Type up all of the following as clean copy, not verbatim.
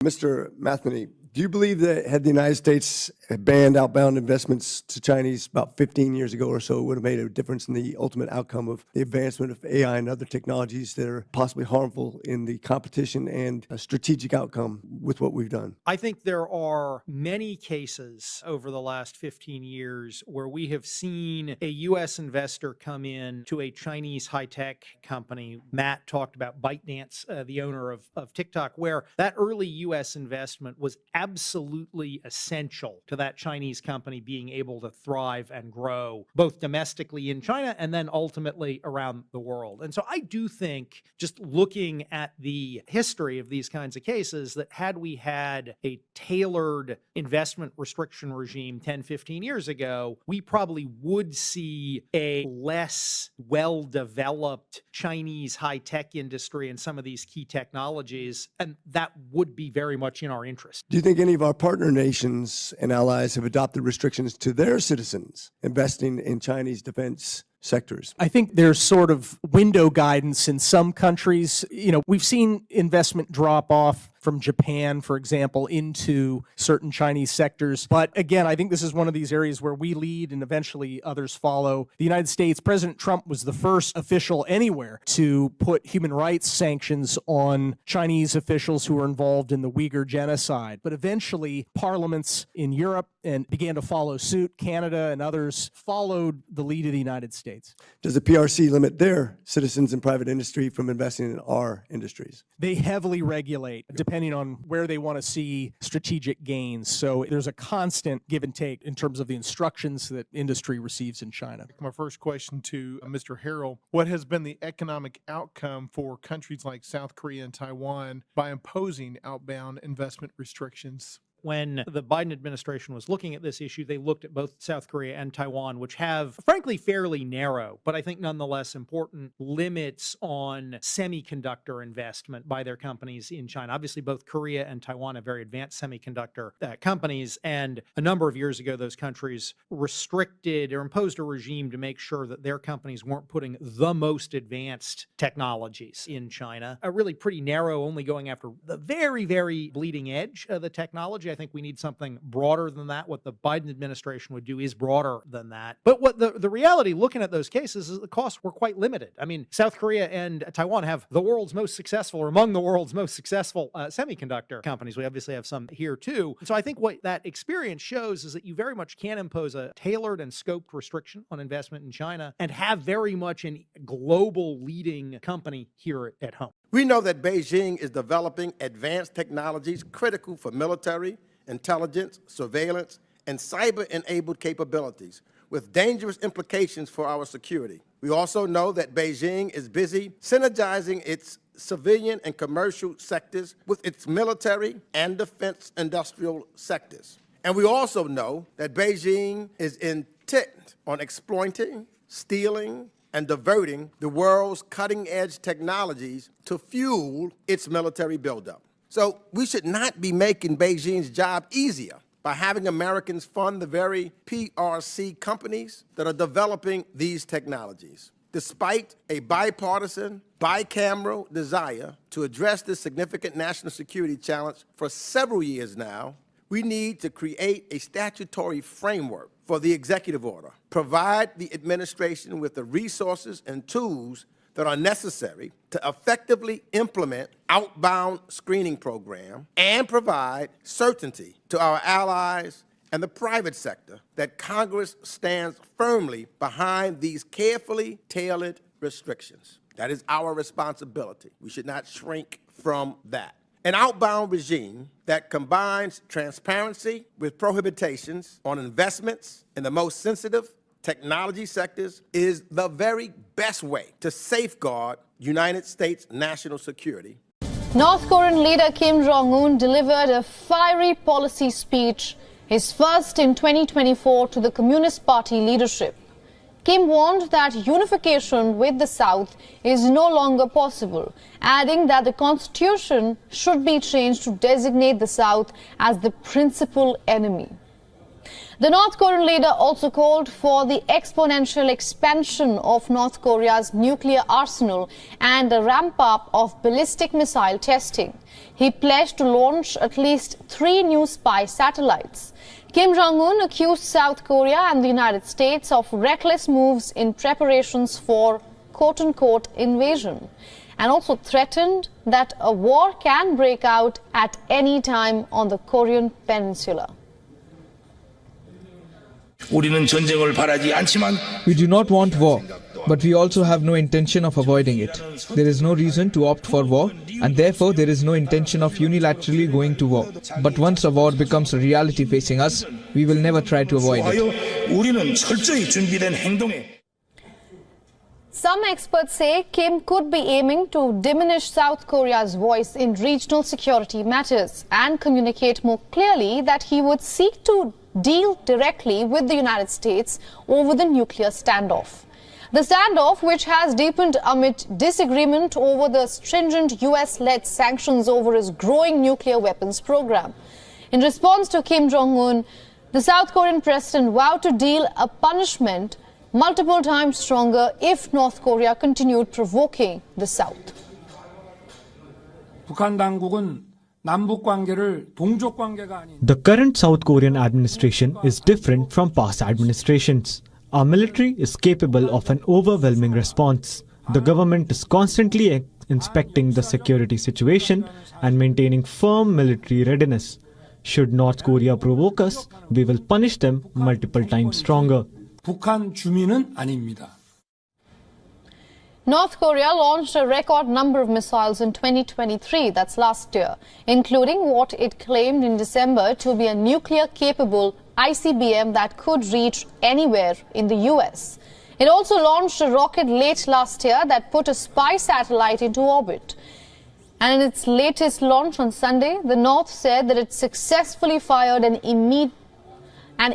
Mr. Matheny, do you believe that had the United States banned outbound investments to Chinese about 15 years ago or so, it would have made a difference in the ultimate outcome of the advancement of AI and other technologies that are possibly harmful in the competition and a strategic outcome with what we've done? I think there are many cases over the last 15 years where we have seen a U.S. investor come in to a Chinese high-tech company. Matt talked about ByteDance, the owner of TikTok, where that early U.S. investment was absolutely essential to that Chinese company being able to thrive and grow both domestically in China and then ultimately around the world. And so I do think, just looking at the history of these kinds of cases, that had we had a tailored investment restriction regime 10, 15 years ago, we probably would see a less well-developed Chinese high-tech industry and some of these key technologies, and that would be very much in our interest. Do you think any of our partner nations and allies have adopted restrictions to their citizens investing in Chinese defense sectors? I think there's sort of window guidance in some countries. You know, we've seen investment drop off from Japan, for example, into certain Chinese sectors. But again, I think this is one of these areas where we lead and eventually others follow. The United States, President Trump was the first official anywhere to put human rights sanctions on Chinese officials who were involved in the Uyghur genocide. But eventually, parliaments in Europe and began to follow suit. Canada and others followed the lead of the United States. Does the PRC limit their citizens and private industry from investing in our industries? They heavily regulate, depending on where they want to see strategic gains. So there's a constant give and take in terms of the instructions that industry receives in China. My first question to Mr. Harrell, what has been the economic outcome for countries like South Korea and Taiwan by imposing outbound investment restrictions? When the Biden administration was looking at this issue, they looked at both South Korea and Taiwan, which have, frankly, fairly narrow, but I think nonetheless important limits on semiconductor investment by their companies in China. Obviously, both Korea and Taiwan have very advanced semiconductor companies, and a number of years ago, those countries restricted or imposed a regime to make sure that their companies weren't putting the most advanced technologies in China. A really pretty narrow, only going after the very, very bleeding edge of the technology. I think we need something broader than that. What the Biden administration would do is broader than that. But what the reality, looking at those cases, is the costs were quite limited. I mean, South Korea and Taiwan have the world's most successful, or among the world's most successful semiconductor companies. We obviously have some here too. So I think what that experience shows is that you very much can impose a tailored and scoped restriction on investment in China and have very much a global leading company here at home. We know that Beijing is developing advanced technologies critical for military, intelligence, surveillance, and cyber-enabled capabilities, with dangerous implications for our security. We also know that Beijing is busy synergizing its civilian and commercial sectors with its military and defense industrial sectors. And we also know that Beijing is intent on exploiting, stealing, and diverting the world's cutting-edge technologies to fuel its military buildup. So we should not be making Beijing's job easier by having Americans fund the very PRC companies that are developing these technologies. Despite a bipartisan, bicameral desire to address this significant national security challenge for several years now, we need to create a statutory framework for the executive order, provide the administration with the resources and tools that are necessary to effectively implement outbound screening program, and provide certainty to our allies and the private sector that Congress stands firmly behind these carefully tailored restrictions. That is our responsibility. We should not shrink from that. An outbound regime that combines transparency with prohibitions on investments in the most sensitive technology sectors is the very best way to safeguard United States national security. North Korean leader Kim Jong-un delivered a fiery policy speech, his first in 2024, to the Communist Party leadership. Kim warned that unification with the South is no longer possible, adding that the constitution should be changed to designate the South as the principal enemy. The North Korean leader also called for the exponential expansion of North Korea's nuclear arsenal and a ramp-up of ballistic missile testing. he pledged to launch at least 3 new spy satellites. Kim Jong-un accused South Korea and the United States of reckless moves in preparations for quote-unquote invasion, and also threatened that a war can break out at any time on the Korean peninsula. 우리는 전쟁을 바라지 않지만 We do not want war, but we also have no intention of avoiding it. There is no reason to opt for war, and therefore there is no intention of unilaterally going to war. But once a war becomes a reality facing us, we will never try to avoid it. 우리는 철저히 준비된 행동에 Some experts say Kim could be aiming to diminish South Korea's voice in regional security matters and communicate more clearly that he would seek to deal directly with the United States over the nuclear standoff. The standoff, which has deepened amid disagreement over the stringent US-led sanctions over his growing nuclear weapons program. In response to Kim Jong-un, the South Korean president vowed to deal a punishment multiple times stronger if North Korea continued provoking the South. 북한 당국은 남북 관계를 동족 관계가 아닌 The current South Korean administration is different from past administrations. Our military is capable of an overwhelming response. The government is constantly inspecting the security situation and maintaining firm military readiness. Should North Korea provoke us, we will punish them multiple times stronger. 북한 주민은 아닙니다. North Korea launched a record number of missiles in 2023, that's last year, including what it claimed in December to be a nuclear-capable ICBM that could reach anywhere in the US. It also launched a rocket late last year that put a spy satellite into orbit. And in its latest launch on Sunday, the North said that it successfully fired an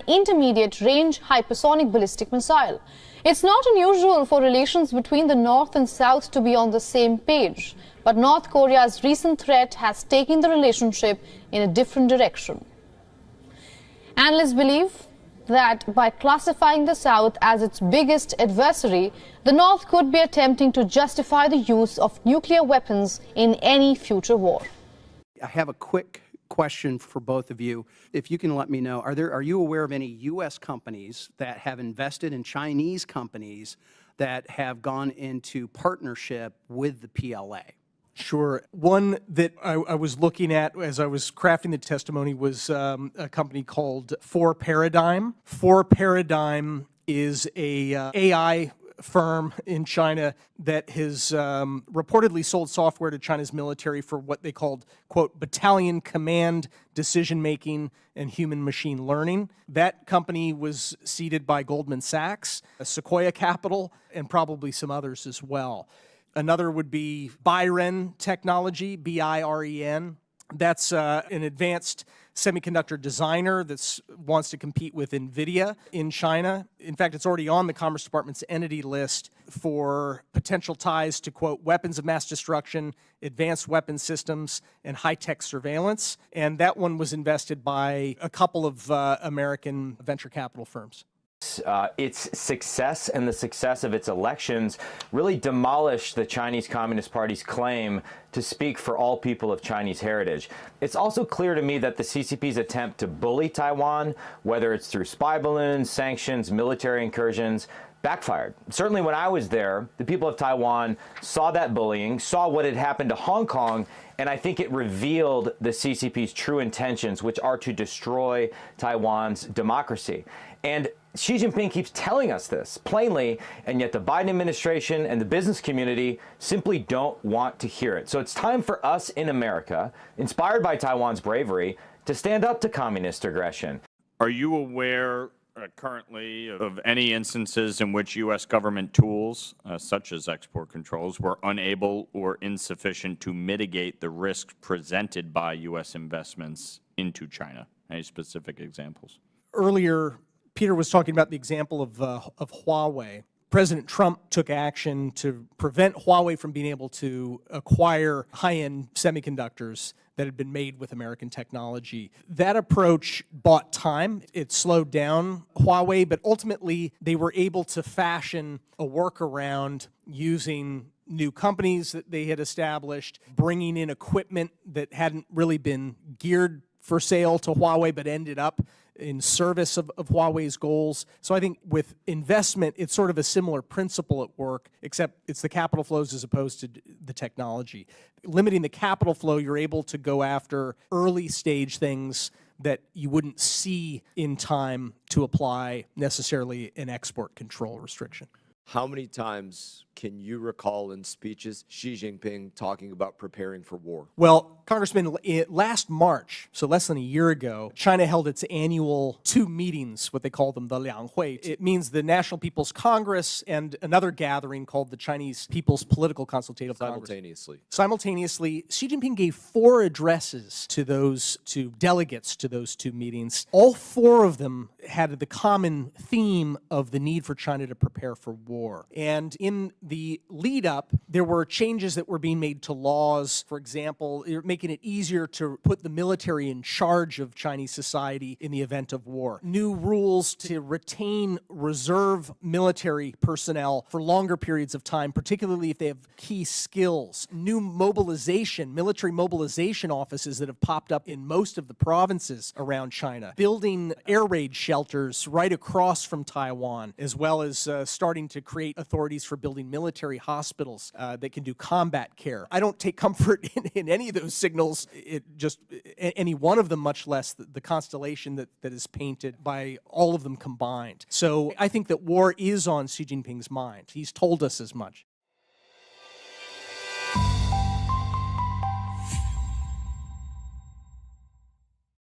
intermediate-range hypersonic ballistic missile. It's not unusual for relations between the North and South to be on the same page, but North Korea's recent threat has taken the relationship in a different direction. Analysts believe that by classifying the South as its biggest adversary, the North could be attempting to justify the use of nuclear weapons in any future war. I have a quick question for both of you. If you can let me know, are you aware of any U.S. companies that have invested in Chinese companies that have gone into partnership with the PLA? Sure. One that I was looking at as I was crafting the testimony was a company called 4Paradigm. 4Paradigm is a AI firm in China that has reportedly sold software to China's military for what they called, quote, battalion command, decision-making, and human-machine learning. That company was seeded by Goldman Sachs, Sequoia Capital, and probably some others as well. Another would be Biren Technology, B-I-R-E-N. That's an advanced semiconductor designer that wants to compete with NVIDIA in China. In fact, it's already on the Commerce Department's entity list for potential ties to, quote, weapons of mass destruction, advanced weapon systems, and high-tech surveillance. And that one was invested by a couple of American venture capital firms. Its success and the success of its elections really demolished the Chinese Communist Party's claim to speak for all people of Chinese heritage. It's also clear to me that the CCP's attempt to bully Taiwan, whether it's through spy balloons, sanctions, military incursions, backfired. Certainly when I was there, the people of Taiwan saw that bullying, saw what had happened to Hong Kong, and I think it revealed the CCP's true intentions, which are to destroy Taiwan's democracy. And Xi Jinping keeps telling us this plainly, and yet the Biden administration and the business community simply don't want to hear it. So it's time for us in America, inspired by Taiwan's bravery, to stand up to communist aggression. Are you aware currently of any instances in which U.S. government tools, such as export controls, were unable or insufficient to mitigate the risks presented by U.S. investments into China? Any specific examples? Earlier, Peter was talking about the example of Huawei. President Trump took action to prevent Huawei from being able to acquire high-end semiconductors that had been made with American technology. That approach bought time. It slowed down Huawei, but ultimately they were able to fashion a workaround using new companies that they had established, bringing in equipment that hadn't really been geared for sale to Huawei, but ended up in service of Huawei's goals. So I think with investment, it's sort of a similar principle at work, except it's the capital flows as opposed to the technology. Limiting the capital flow, you're able to go after early stage things that you wouldn't see in time to apply necessarily an export control restriction. How many times can you recall in speeches Xi Jinping talking about preparing for war? Well, Congressman, last March, so less than a year ago, China held its annual 2 meetings, what they call them, the Lianghui. It means the National People's Congress and another gathering called the Chinese People's Political Consultative Congress. Simultaneously, Xi Jinping gave 4 addresses to delegates to those 2 meetings. All 4 of them had the common theme of the need for China to prepare for war. And in the lead up, there were changes that were being made to laws. For example, making it easier to put the military in charge of Chinese society in the event of war. New rules to retain reserve military personnel for longer periods of time, particularly if they have key skills. New military mobilization offices that have popped up in most of the provinces around China. Building air raid shelters right across from Taiwan, as well as starting to create authorities for building military hospitals that can do combat care. I don't take comfort in any of those signals, any one of them, much less the constellation that is painted by all of them combined. So I think that war is on Xi Jinping's mind. He's told us as much.